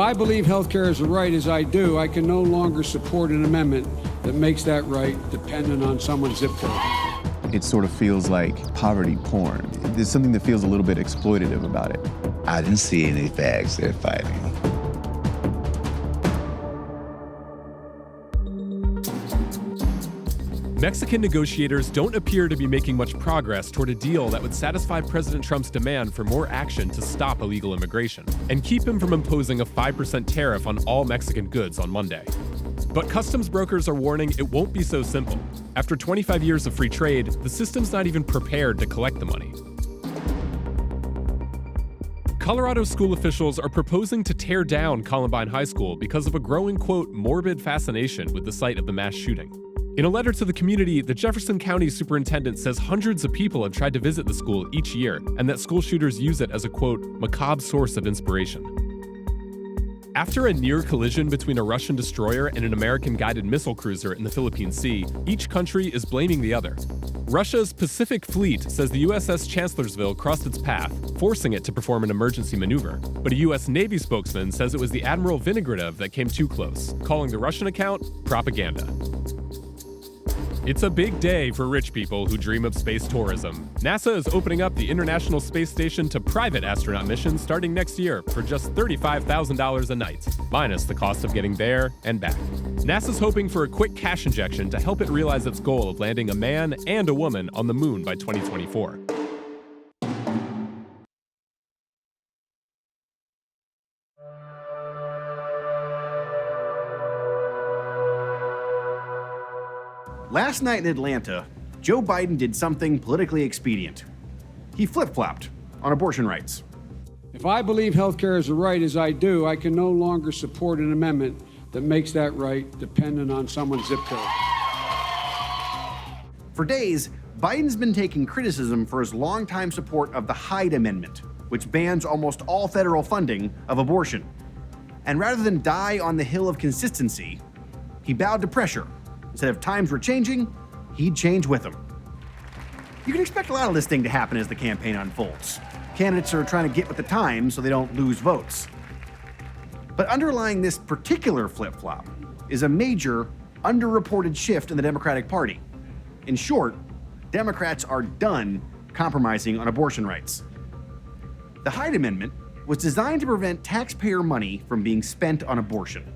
I believe health care is a right, as I do, I can no longer support an amendment that makes that right dependent on someone's zip code. It sort of feels like poverty porn. There's something that feels a little bit exploitative about it. I didn't see any fags there fighting. Mexican negotiators don't appear to be making much progress toward a deal that would satisfy President Trump's demand for more action to stop illegal immigration and keep him from imposing a 5% tariff on all Mexican goods on Monday. But customs brokers are warning it won't be so simple. After 25 years of free trade, the system's not even prepared to collect the money. Colorado school officials are proposing to tear down Columbine High School because of a growing, quote, morbid fascination with the site of the mass shooting. In a letter to the community, the Jefferson County superintendent says hundreds of people have tried to visit the school each year, and that school shooters use it as a, quote, macabre source of inspiration. After a near collision between a Russian destroyer and an American guided missile cruiser in the Philippine Sea, each country is blaming the other. Russia's Pacific Fleet says the USS Chancellorsville crossed its path, forcing it to perform an emergency maneuver. But a US Navy spokesman says it was the Admiral Vinogradov that came too close, calling the Russian account propaganda. It's a big day for rich people who dream of space tourism. NASA is opening up the International Space Station to private astronaut missions starting next year for just $35,000 a night, minus the cost of getting there and back. NASA's hoping for a quick cash injection to help it realize its goal of landing a man and a woman on the moon by 2024. Last night in Atlanta, Joe Biden did something politically expedient. He flip-flopped on abortion rights. If I believe health care is a right, as I do, I can no longer support an amendment that makes that right dependent on someone's zip code. For days, Biden's been taking criticism for his longtime support of the Hyde Amendment, which bans almost all federal funding of abortion. And rather than die on the hill of consistency, he bowed to pressure. Instead of times were changing, he'd change with them. You can expect a lot of this thing to happen as the campaign unfolds. Candidates are trying to get with the times so they don't lose votes. But underlying this particular flip-flop is a major, underreported shift in the Democratic Party. In short, Democrats are done compromising on abortion rights. The Hyde Amendment was designed to prevent taxpayer money from being spent on abortion.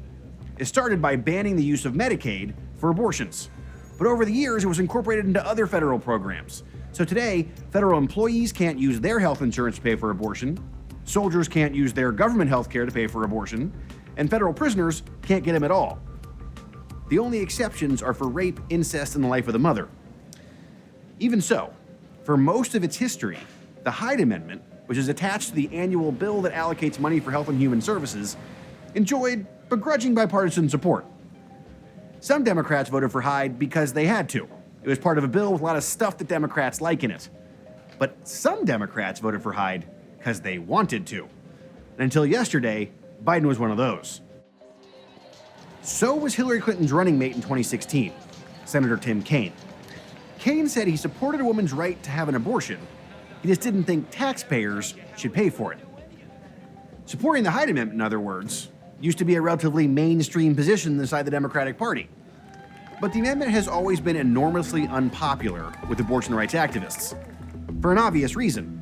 It started by banning the use of Medicaid for abortions. But over the years, it was incorporated into other federal programs. So today, federal employees can't use their health insurance to pay for abortion, soldiers can't use their government health care to pay for abortion, and federal prisoners can't get them at all. The only exceptions are for rape, incest, and the life of the mother. Even so, for most of its history, the Hyde Amendment, which is attached to the annual bill that allocates money for health and human services, enjoyed begrudging bipartisan support. Some Democrats voted for Hyde because they had to. It was part of a bill with a lot of stuff that Democrats like in it. But some Democrats voted for Hyde because they wanted to. And until yesterday, Biden was one of those. So was Hillary Clinton's running mate in 2016, Senator Tim Kaine. Kaine said he supported a woman's right to have an abortion. He just didn't think taxpayers should pay for it. Supporting the Hyde Amendment, in other words, used to be a relatively mainstream position inside the Democratic Party. But the amendment has always been enormously unpopular with abortion rights activists. For an obvious reason.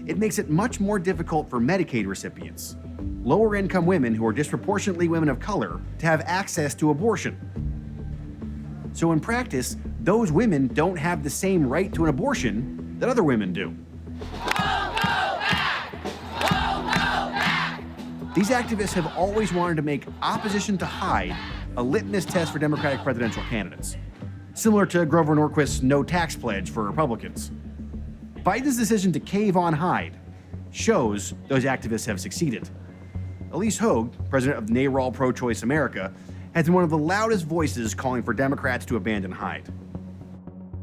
It makes it much more difficult for Medicaid recipients, lower-income women who are disproportionately women of color, to have access to abortion. So in practice, those women don't have the same right to an abortion that other women do. These activists have always wanted to make opposition to Hyde a litmus test for Democratic presidential candidates, similar to Grover Norquist's no tax pledge for Republicans. Biden's decision to cave on Hyde shows those activists have succeeded. Elise Hogue, president of NARAL Pro-Choice America, has been one of the loudest voices calling for Democrats to abandon Hyde.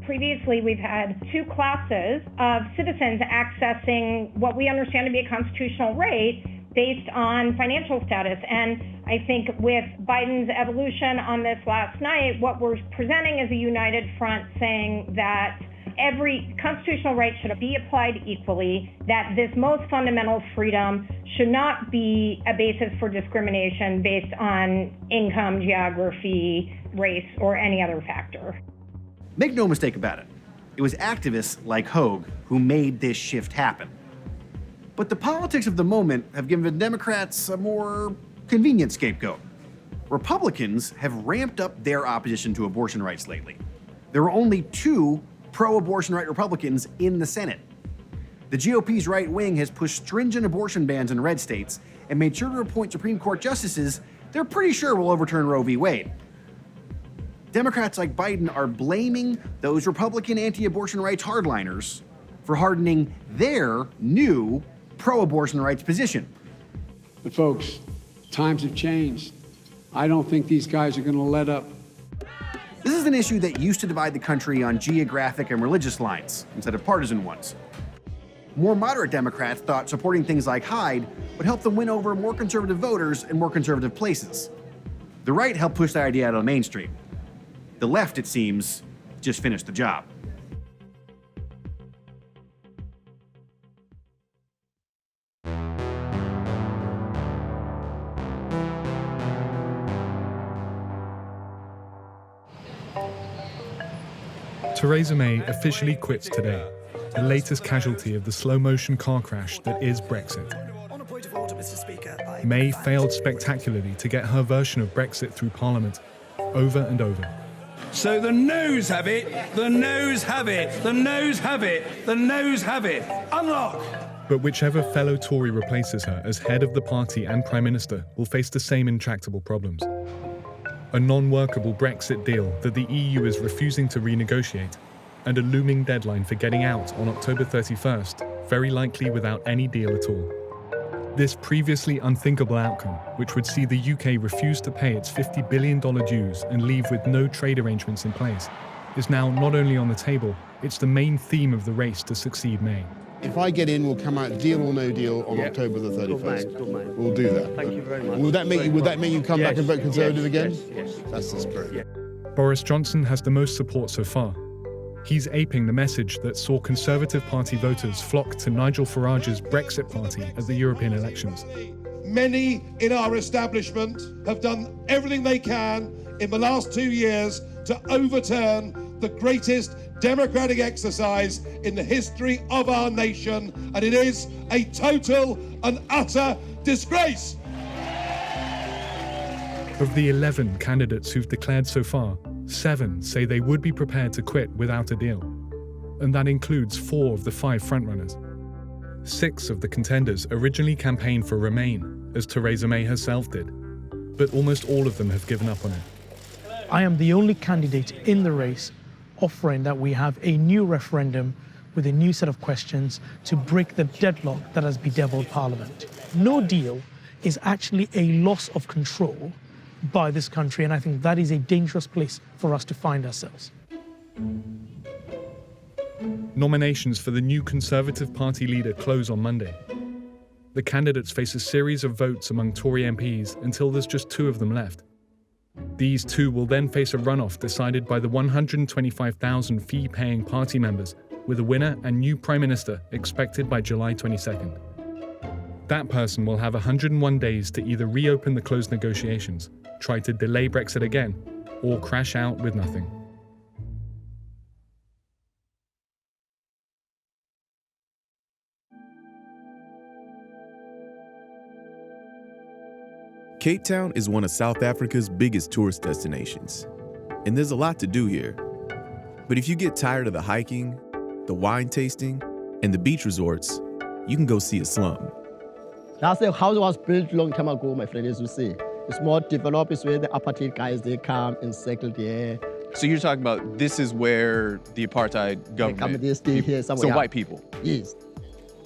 Previously, we've had two classes of citizens accessing what we understand to be a constitutional right based on financial status. And I think with Biden's evolution on this last night, what we're presenting is a united front saying that every constitutional right should be applied equally, that this most fundamental freedom should not be a basis for discrimination based on income, geography, race, or any other factor. Make no mistake about it. It was activists like Hogue who made this shift happen. But the politics of the moment have given Democrats a more convenient scapegoat. Republicans have ramped up their opposition to abortion rights lately. There are only 2 pro-abortion right Republicans in the Senate. The GOP's right wing has pushed stringent abortion bans in red states and made sure to appoint Supreme Court justices they're pretty sure will overturn Roe v. Wade. Democrats like Biden are blaming those Republican anti-abortion rights hardliners for hardening their new pro-abortion rights position. But folks, times have changed. I don't think these guys are going to let up. This is an issue that used to divide the country on geographic and religious lines instead of partisan ones. More moderate Democrats thought supporting things like Hyde would help them win over more conservative voters in more conservative places. The right helped push that idea out of the mainstream. The left, it seems, just finished the job. Theresa May officially quits today, the latest casualty of the slow-motion car crash that is Brexit. May failed spectacularly to get her version of Brexit through Parliament, over and over. So the noes have it, the noes have it, the noes have it, the noes have it. Unlock! But whichever fellow Tory replaces her as head of the party and Prime Minister will face the same intractable problems. A non-workable Brexit deal that the EU is refusing to renegotiate, and a looming deadline for getting out on October 31st, very likely without any deal at all. This previously unthinkable outcome, which would see the UK refuse to pay its $50 billion dues and leave with no trade arrangements in place, is now not only on the table, it's the main theme of the race to succeed May. If I get in, we'll come out deal or no deal on October the 31st. Good man. We'll do that. Thank you very much. Would that make you come back and vote Conservative again? Yes. That's the spirit. Boris Johnson has the most support so far. He's aping the message that saw Conservative Party voters flock to Nigel Farage's Brexit party at the European elections. Many in our establishment have done everything they can in the last 2 years to overturn the greatest democratic exercise in the history of our nation, and it is a total and utter disgrace. Of the 11 candidates who've declared so far, 7 say they would be prepared to quit without a deal. And that includes 4 of the 5 frontrunners. 6 of the contenders originally campaigned for Remain, as Theresa May herself did. But almost all of them have given up on it. I am the only candidate in the race offering that we have a new referendum with a new set of questions to break the deadlock that has bedeviled Parliament. No deal is actually a loss of control by this country, and I think that is a dangerous place for us to find ourselves. Nominations for the new Conservative Party leader close on Monday. The candidates face a series of votes among Tory MPs until there's just 2 of them left. These 2 will then face a runoff decided by the 125,000 fee-paying party members, with a winner and new Prime Minister expected by July 22nd. That person will have 101 days to either reopen the closed negotiations, try to delay Brexit again, or crash out with nothing. Cape Town is one of South Africa's biggest tourist destinations, and there's a lot to do here. But if you get tired of the hiking, the wine tasting, and the beach resorts, you can go see a slum. That's the house was built long time ago, my friend, as you see. It's more developed, it's where the apartheid guys, they come and settle there. So you're talking about this is where the apartheid government... They stay here somewhere. So white people? Yes.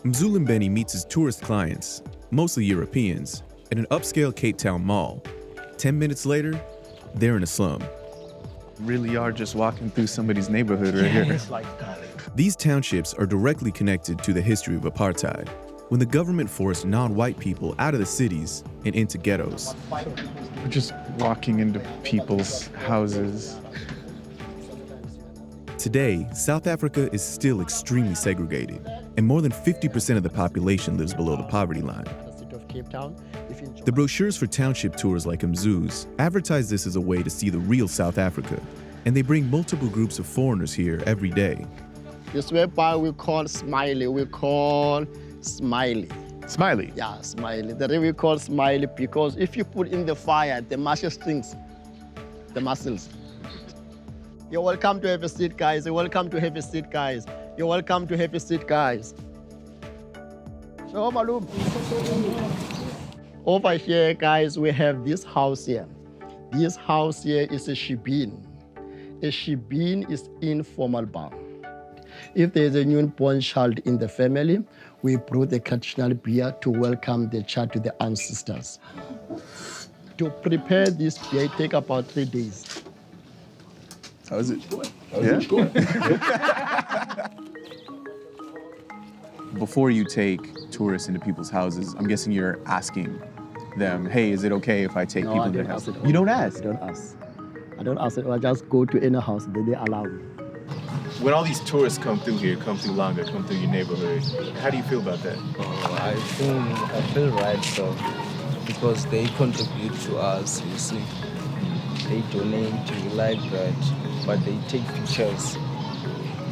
Mzulumbeni meets his tourist clients, mostly Europeans, at an upscale Cape Town mall. 10 minutes later, they're in a slum. Really are just walking through somebody's neighborhood right here. It's like that. These townships are directly connected to the history of apartheid, when the government forced non-white people out of the cities and into ghettos. We're just walking into people's houses. Today, South Africa is still extremely segregated, and more than 50% of the population lives below the poverty line. The brochures for township tours like Mzu's advertise this as a way to see the real South Africa, and they bring multiple groups of foreigners here every day. This whereby we call Smiley, Smiley? Yeah, Smiley. The reason we call Smiley because if you put in the fire, the muscle stings, the muscles. You're welcome to have a seat, guys. You're welcome to have a seat, guys. You're welcome to have a seat, guys. So, Malum. Over here, guys, we have this house here. This house here is a shebeen. A shebeen is informal bar. If there is a newborn child in the family, we brew the traditional beer to welcome the child to the ancestors. To prepare this beer, it takes about 3 days. How is it? Before you take tourists into people's houses, I'm guessing you're asking them, hey, is it okay if I take people into their house? You don't ask? I don't ask. I don't ask. I just go to any house, then they allow me. When all these tourists come through here, come through Langa, come through your neighborhood, how do you feel about that? I feel right, so because they contribute to us, you see. They donate, we like that, but they take pictures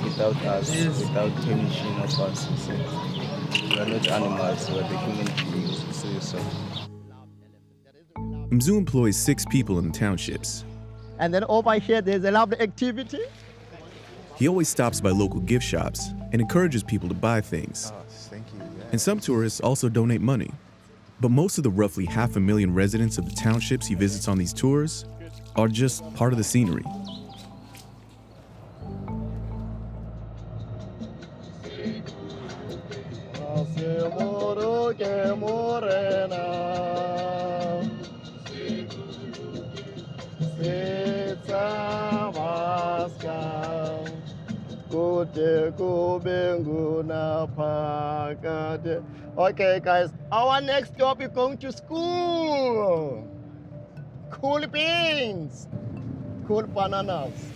without us, without permission of us, you see. We are not animals, we are the human beings, you see, so. Mzu employs 6 people in the townships. And then over here, there's a lovely activity. He always stops by local gift shops and encourages people to buy things. Thank you. Yeah. And some tourists also donate money. But most of the roughly 500,000 residents of the townships he visits on these tours are just part of the scenery. Okay, guys, our next stop is going to school. Cool beans, cool bananas.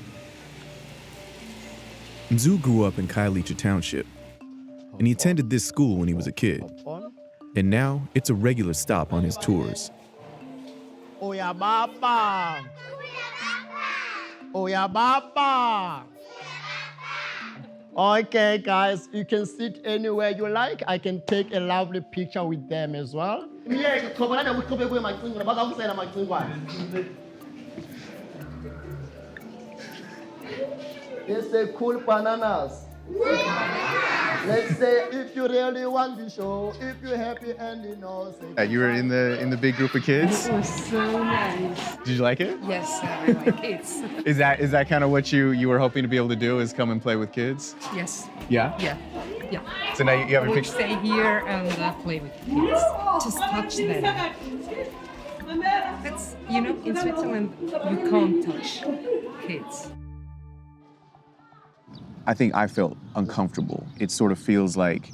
Mzu grew up in Khayelitsha Township, and he attended this school when he was a kid. And now it's a regular stop on his tours. Oya baba. Oya baba. Okay, guys, you can sit anywhere you like. I can take a lovely picture with them as well. They say cool bananas. Let's say if you really want to show, if you're happy and you know. You were in the big group of kids? It was so nice. Did you like it? Yes, I like kids. Is that kind of what you were hoping to be able to do, is come and play with kids? Yes. Yeah? Yeah. So now you have a We picture? stay here and play with kids. Just touch them. That's, in Switzerland, you can't touch kids. I think I felt uncomfortable. It sort of feels like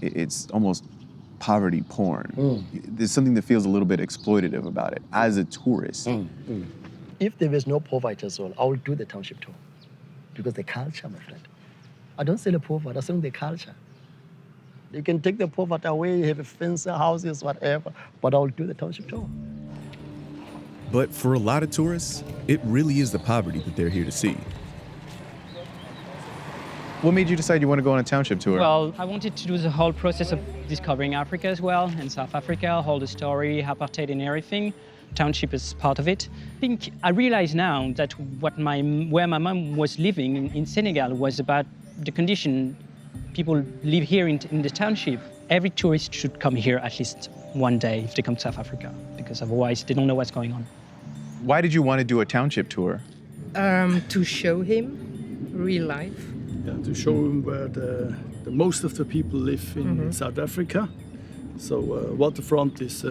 it's almost poverty porn. There's something that feels a little bit exploitative about it as a tourist. If there was no poverty as well, I would do the township tour. Because the culture, my friend. I don't say the poverty, I say the culture. You can take the poverty away, you have a fancy houses, whatever, but I will do the township tour. But for a lot of tourists, it really is the poverty that they're here to see. What made you decide you want to go on a township tour? Well, I wanted to do the whole process of discovering Africa as well, and South Africa, all the story, apartheid and everything. Township is part of it. I think I realize now that where my mom was living in Senegal was about the condition people live here in the township. Every tourist should come here at least one day if they come to South Africa, because otherwise they don't know what's going on. Why did you want to do a township tour? To show him real life. Yeah, to show him where the most of the people live in South Africa. So waterfront is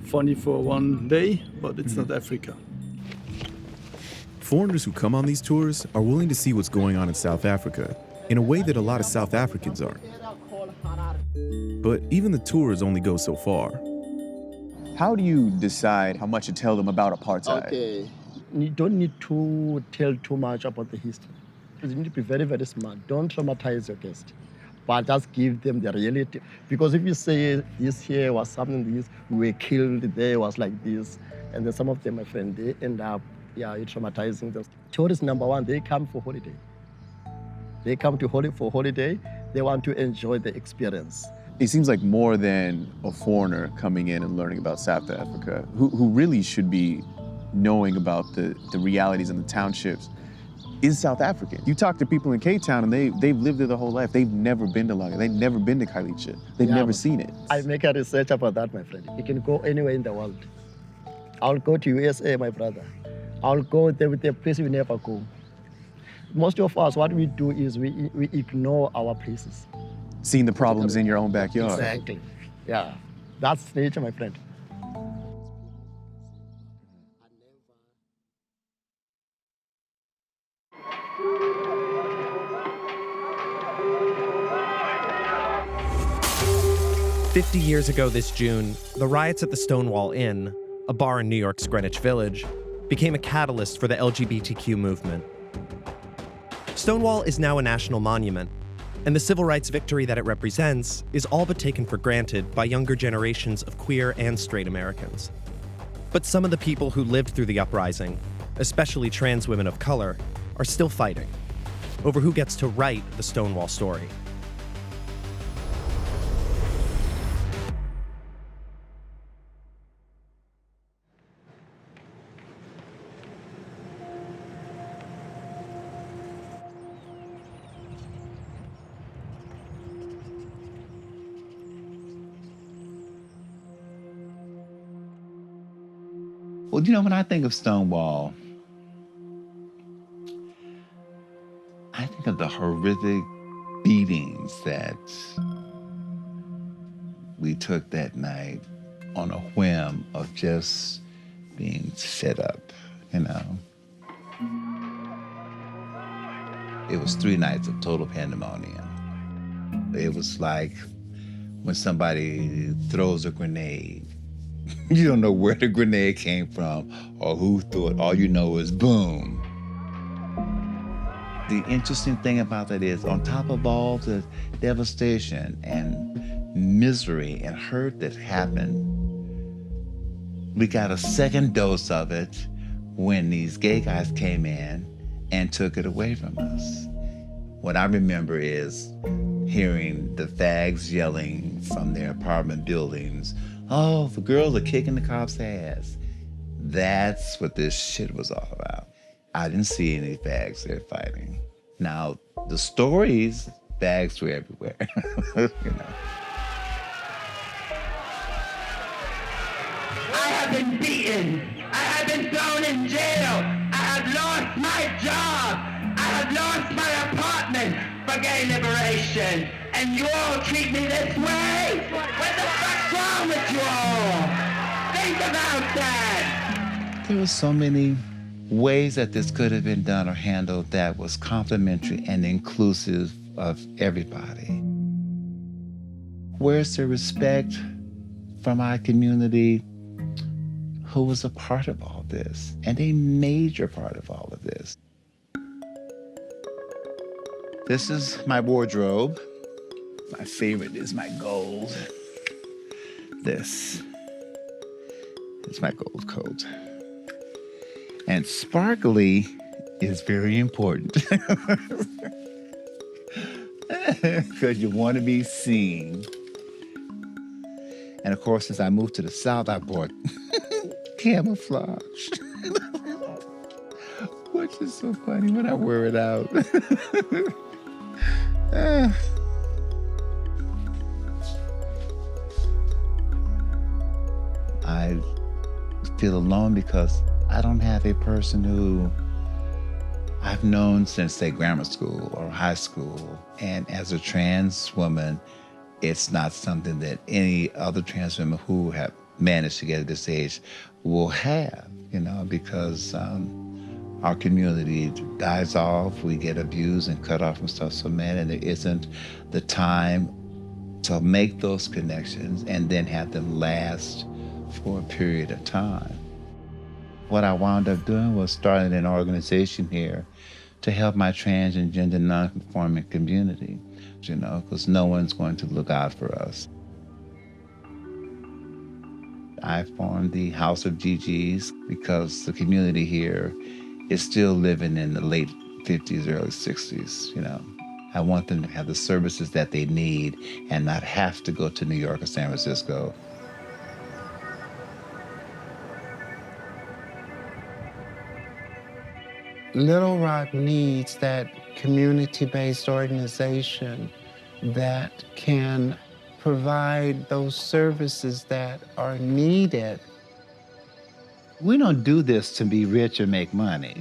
funny for one day, but it's not Africa. Foreigners who come on these tours are willing to see what's going on in South Africa in a way that a lot of South Africans aren't. But even the tours only go so far. How do you decide how much to tell them about apartheid? Okay, you don't need to tell too much about the history. You need to be very, very smart. Don't traumatize your guest, but just give them the reality. Because if you say this here was something, this, we were killed, there was like this, and then some of them, my friend, they end up, traumatizing them. Tourists, number one, they come for holiday. They come to for holiday. They want to enjoy the experience. It seems like more than a foreigner coming in and learning about South Africa, who really should be knowing about the realities in the townships, is South African. You talk to people in Cape Town and they've lived there their whole life. They've never been to Langa. They've never been to Khayelitsha. They've never seen it. I make a research about that, my friend. You can go anywhere in the world. I'll go to USA, my brother. I'll go there with a place we never go. Most of us, what we do is we ignore our places. Seeing the problems in your own backyard. Exactly. Yeah. That's nature, my friend. "50 years ago this June, the riots at the Stonewall Inn, a bar in New York's Greenwich Village, became a catalyst for the LGBTQ movement. Stonewall is now a national monument, and the civil rights victory that it represents is all but taken for granted by younger generations of queer and straight Americans. But some of the people who lived through the uprising, especially trans women of color, are still fighting over who gets to write the Stonewall story. Well, when I think of Stonewall, I think of the horrific beatings that we took that night on a whim of just being fed up, It was 3 nights of total pandemonium. It was like when somebody throws a grenade. You don't know where the grenade came from or who threw it. All you know is boom. The interesting thing about that is, on top of all the devastation and misery and hurt that happened, we got a second dose of it when these gay guys came in and took it away from us. What I remember is hearing the fags yelling from their apartment buildings, "Oh, the girls are kicking the cops' ass." That's what this shit was all about. I didn't see any fags there fighting. Now, the stories, fags were everywhere, I have been beaten. I have been thrown in jail. I have lost my job. I have lost my apartment for gay liberation. And you all treat me this way? What the fuck's wrong with you all? Think about that. There were so many ways that this could have been done or handled that was complimentary and inclusive of everybody. Where's the respect from our community who was a part of all this, and a major part of all of this? This is my wardrobe. My favorite is my gold. This is my gold coat. And sparkly is very important because you want to be seen. And of course, since I moved to the South, I bought camouflage, which is so funny when I wear it out. I feel alone because I don't have a person who I've known since, say, grammar school or high school. And as a trans woman, it's not something that any other trans women who have managed to get at this age will have, because our community dies off, we get abused and cut off from stuff so mad, and there isn't the time to make those connections and then have them last for a period of time. What I wound up doing was starting an organization here to help my trans and gender nonconforming community, because no one's going to look out for us. I formed the House of GGs because the community here is still living in the late 50s, early 60s, I want them to have the services that they need and not have to go to New York or San Francisco. Little Rock needs that community-based organization that can provide those services that are needed. We don't do this to be rich or make money.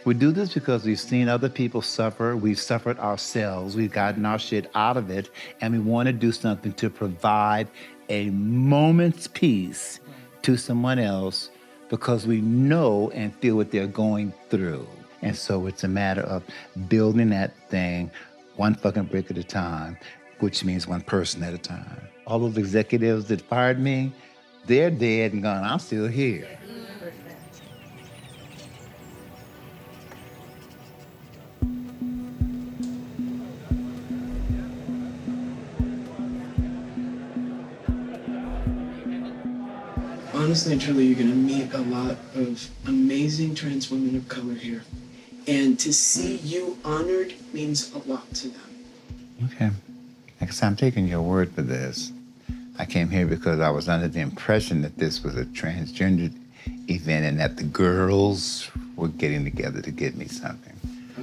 We do this because we've seen other people suffer, we've suffered ourselves, we've gotten our shit out of it, and we want to do something to provide a moment's peace to someone else because we know and feel what they're going through. And so it's a matter of building that thing one fucking brick at a time, which means one person at a time. All those executives that fired me, they're dead and gone. I'm still here. Honestly and truly, you're gonna meet a lot of amazing trans women of color here. And to see you honored means a lot to them. Okay. Because I'm taking your word for this. I came here because I was under the impression that this was a transgender event and that the girls were getting together to get me something.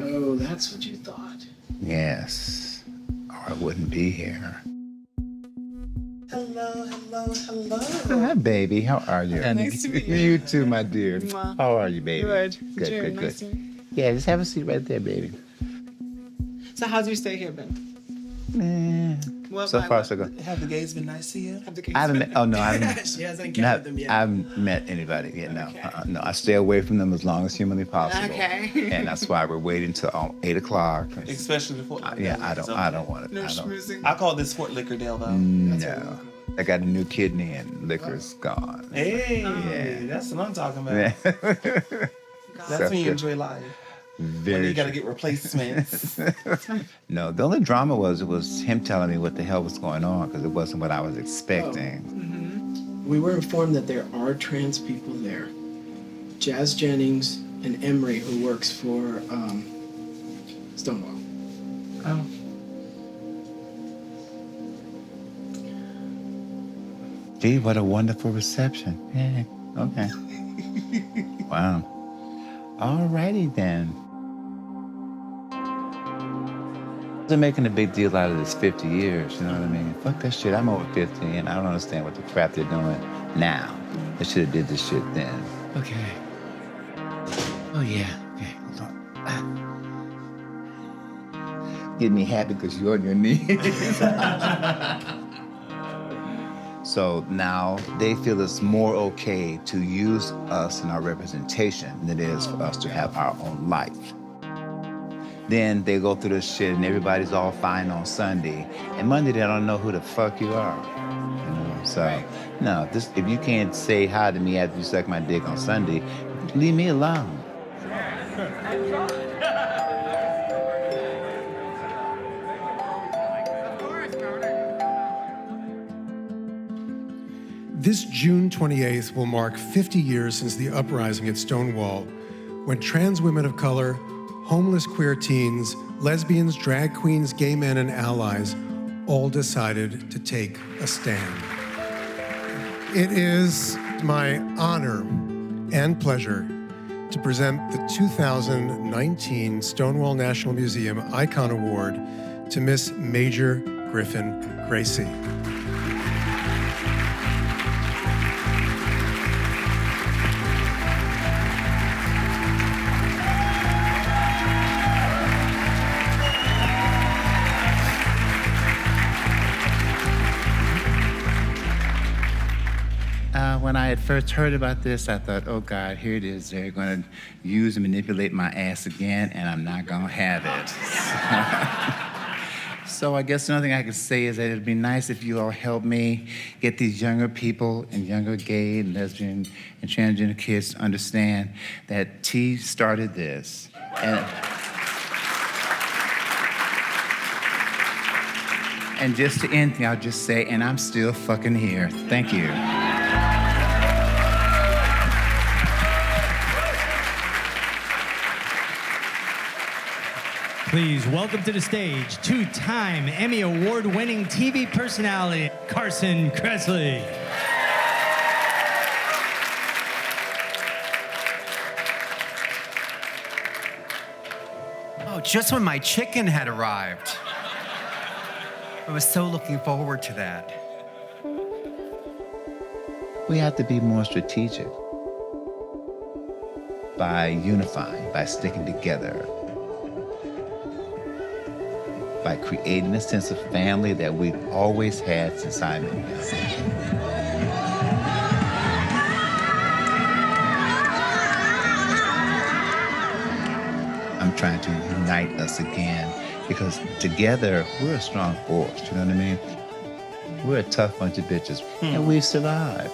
Oh, that's what you thought. Yes, or I wouldn't be here. Hello, hello, hello. Hi, baby. How are you? Nice to meet you. You too, my dear. Mwah. How are you, baby? Good. Good, Sure, good, nice good. to meet you. Yeah, just have a seat right there, baby. So how's your stay here been? Well, So far, so good. Have the gays been nice to you? Have the gays I haven't been met, oh no, I haven't. She hasn't encountered them yet. I haven't met anybody yet, no. No, I stay away from them as long as humanly possible. Okay. And that's why we're waiting till 8 o'clock. Especially the Fort Lauderdale. Yeah, I don't want it. No I don't. schmoozing. I call this Fort Lickerdale, though. No. I got a new kidney and liquor's gone. Hey, Yeah. that's what I'm talking about. That's So when you good. enjoy life. Very When you got to true. get replacements. No, the only drama was him telling me what the hell was going on because it wasn't what I was expecting. We were informed that there are trans people there. Jazz Jennings and Emery, who works for Stonewall. Oh. Gee, what a wonderful reception. Yeah, okay. Wow. All righty then. They're making a big deal out of this 50 years, you know what I mean? Fuck that shit, I'm over 50 and I don't understand what the crap they're doing now. They should have did this shit then. Okay. Oh yeah, okay, hold on. Get me happy because you're on your knees. So now they feel it's more okay to use us in our representation than it is for us to have our own life. Then they go through this shit and everybody's all fine on Sunday. And Monday they don't know who the fuck you are. You know? So, no, if you can't say hi to me after you suck my dick on Sunday, leave me alone. This June 28th will mark 50 years since the uprising at Stonewall, when trans women of color, homeless queer teens, lesbians, drag queens, gay men, and allies all decided to take a stand. It is my honor and pleasure to present the 2019 Stonewall National Museum Icon Award to Miss Major Griffin Gracie. When I had first heard about this, I thought, oh God, here it is. They're going to use and manipulate my ass again, and I'm not going to have it. So I guess the only thing I can say is that it'd be nice if you all help me get these younger people and younger gay and lesbian and transgender kids to understand that T started this. And And just to end, I'll just say, and I'm still fucking here. Thank you. Please welcome to the stage two-time Emmy Award-winning TV personality, Carson Kressley. Oh, just when my chicken had arrived. I was so looking forward to that. We have to be more strategic by unifying, by sticking together, by creating a sense of family that we've always had since I've been young. I'm trying to unite us again because together we're a strong force, you know what I mean? We're a tough bunch of bitches and we've survived.